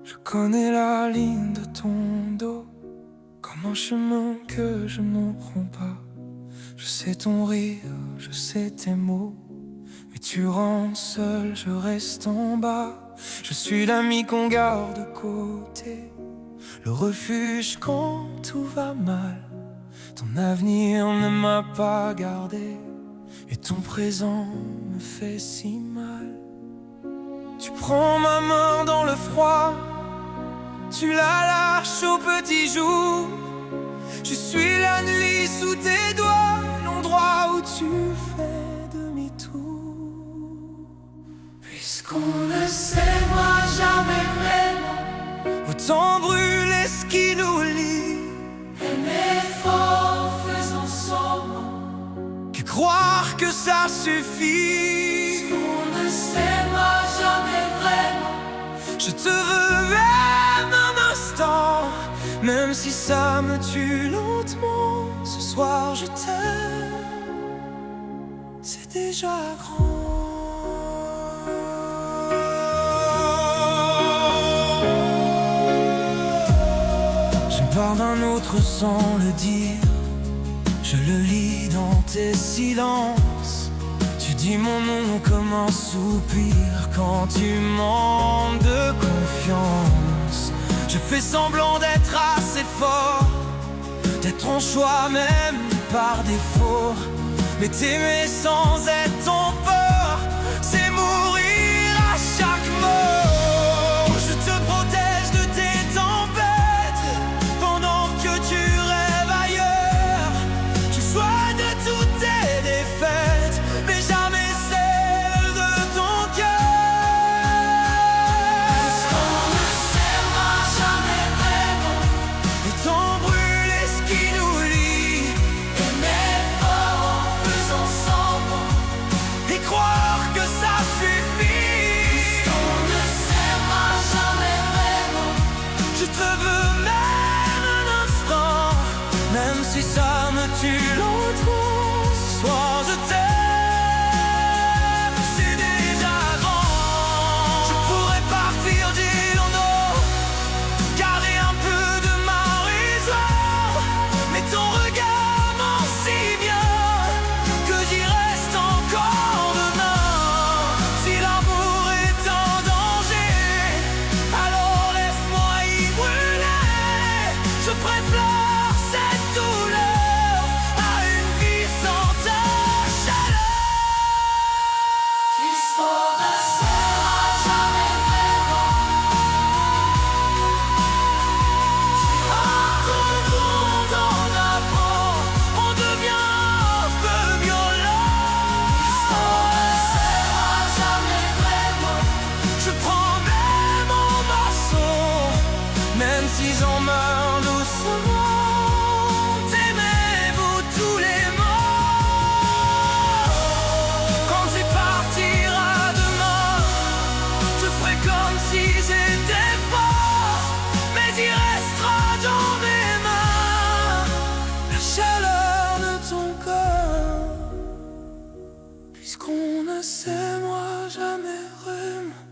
Je connais la ligne de ton dos comme un chemin que je ne prends pas. Je sais ton rire, je sais tes mots, mais tu rentres seul, je reste en bas. Je suis l'ami qu'on garde de côté, le refuge quand tout va mal. Ton avenir ne m'a pas gardé, et ton présent me fait si mal. Tu prends ma main dans le froid, tu la lâches au petit jour. Je suis la nuit sous tes doigts, l'endroit où tu fais demi-tour. Puisqu'on ne s'aimera jamais vraiment, autant brûler ce qui nous lie. Aimer fort, faisant semblant, que croire que ça suffit. Puisqu'on ne s'aimera jamais vraiment, je te veux même un instant, même si ça me tue lentement. Ce soir je t'aime, c'est déjà grand. Je parle d'un autre sans le dire, je le lis dans tes silences. Tu dis mon nom comme un soupir quand tu manques de confiance. Je fais semblant d'être assez fort, d'être ton choix même par défaut. Mais t'aimer sans être ton peur, c'est mourir à chaque mot. Je te protège de tes tempêtes pendant que tu rêves ailleurs. Tu soignes de toutes tes défaites, mais jamais celle de ton cœur. Puisqu'on ne s'aimera jamais vraiment, autant brûler ce qui nous lie. Aimer fort en faisant semblant, et croire que ça suffit. Puisqu'on ne s'aimera jamais vraiment, je te veux même un instant, même si ça me tue lentement. Ce soir je t'aime, c'est déjà grand. Je pourrais partir dire non, garder un peu de ma raison, mais ton regard m'en si bien que j'y reste encore demain. Si l'amour est en danger, alors laisse-moi y brûler. Je préfère cette douleur à une vie sans ta chaleur. Puisqu'on ne s'aimera jamais vraiment, entre nous on apprend, on devient un peu violent. Puisqu'on ne s'aimera jamais vraiment, je prends même mon morceau, même si j'en meurs doucement. Aimez-vous tous les mots. Quand tu partiras demain, je ferai comme si j'étais fort, mais il restera dans mes mains la chaleur de ton corps. Puisqu'on ne s'aimera jamais vraiment.